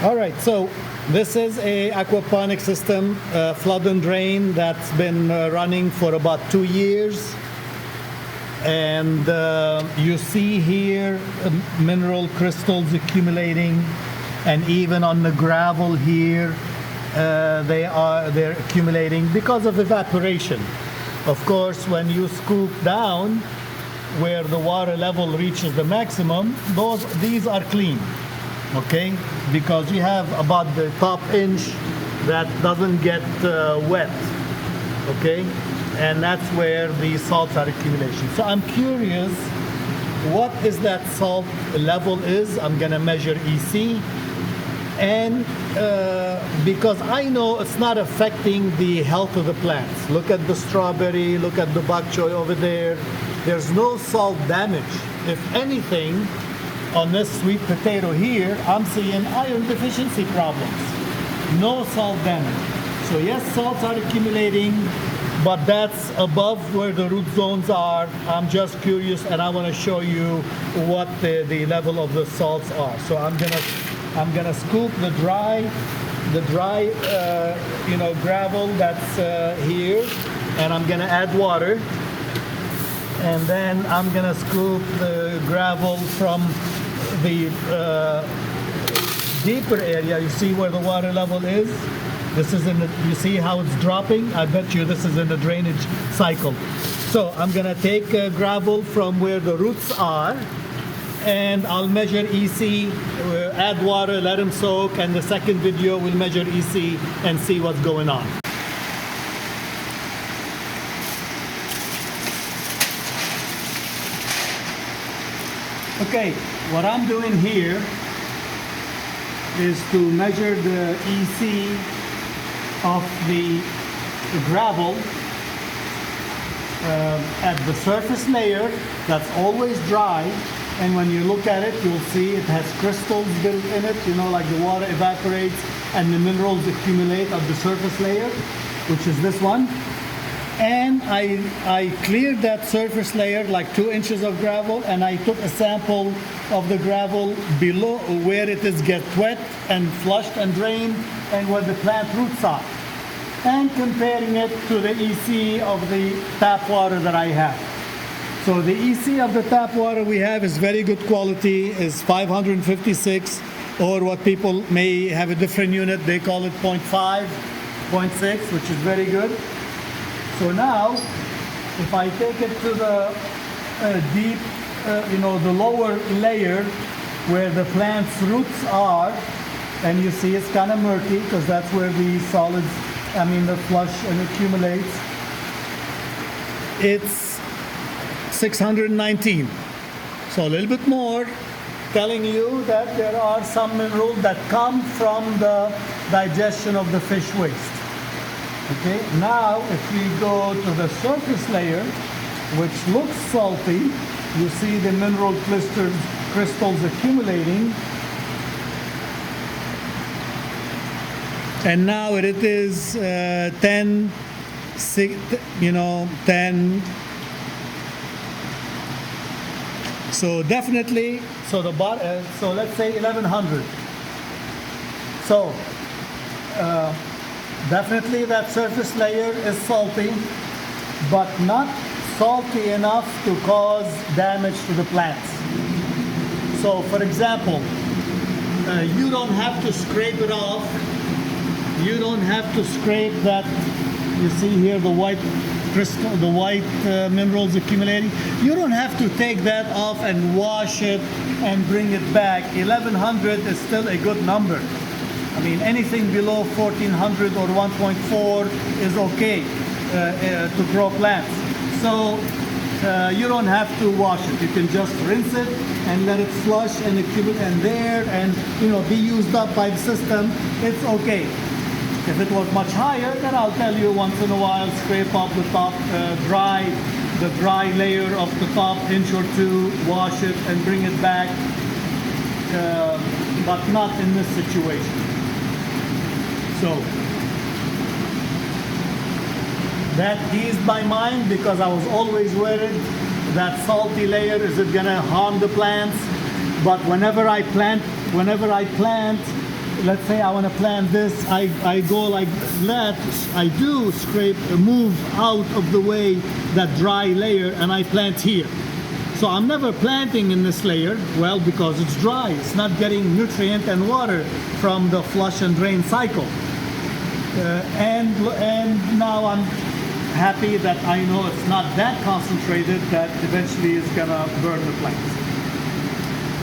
All right, so this is a aquaponic system, flood and drain, that's been running for about 2 years. And you see here mineral crystals accumulating, and even on the gravel here, they're accumulating because of evaporation. Of course, when you scoop down where the water level reaches the maximum, these are clean, okay? Because you have about the top inch that doesn't get wet, okay? And that's where the salts are accumulation. So I'm curious, what is that salt level is? I'm gonna measure EC, and because I know it's not affecting the health of the plants. Look at the strawberry, look at the bok choy over there. There's no salt damage. If anything, on this sweet potato here, I'm seeing iron deficiency problems. No salt damage. So yes, salts are accumulating, but that's above where the root zones are. I'm just curious, and I want to show you what the level of the salts are. So I'm gonna scoop the dry gravel that's here, and I'm gonna add water, and then I'm gonna scoop the gravel from the deeper area. You see where the water level is? This is you see how it's dropping? I bet you this is in the drainage cycle. So I'm gonna take gravel from where the roots are, and I'll measure EC, add water, let them soak, and the second video we'll measure EC and see what's going on. Okay, what I'm doing here is to measure the EC of the gravel at the surface layer that's always dry, and when you look at it, you'll see it has crystals built in it, like the water evaporates and the minerals accumulate at the surface layer, which is this one. And I cleared that surface layer, like 2 inches of gravel, and I took a sample of the gravel below where it is get wet and flushed and drained, and where the plant roots are, and comparing it to the EC of the tap water that I have. So the EC of the tap water we have is very good quality, is 556, or what people may have a different unit, they call it 0.5, 0.6, which is very good. So now, if I take it to the deep, the lower layer where the plant's roots are, and you see it's kind of murky because that's where the solids, the flush and accumulates. It's 619. So a little bit more, telling you that there are some minerals that come from the digestion of the fish waste. Okay, now if we go to the surface layer, which looks salty, you see the mineral crystals accumulating. And now it is 10, 10. So definitely, so let's say 1100. So definitely that surface layer is salty, but not salty enough to cause damage to the plants. So for example, you don't have to scrape it off. You don't have to scrape that. You see here the white crystal, the white minerals accumulating. You don't have to take that off and wash it and bring it back. 1100 is still a good number. Anything below 1400 or 1.4 is okay to grow plants. So you don't have to wash it. You can just rinse it and let it flush and accumulate and be used up by the system. It's okay. If it was much higher, then I'll tell you once in a while, scrape off the top, the dry layer of the top inch or two, wash it and bring it back, but not in this situation. So that eased my mind, because I was always worried that salty layer, is it gonna harm the plants? But whenever I plant let's say I want to plant this, I go like that, I do scrape, move out of the way that dry layer, and I plant here. So I'm never planting in this layer, well, because it's dry. It's not getting nutrient and water from the flush and drain cycle. And now I'm happy that I know it's not that concentrated that eventually is gonna burn the plants.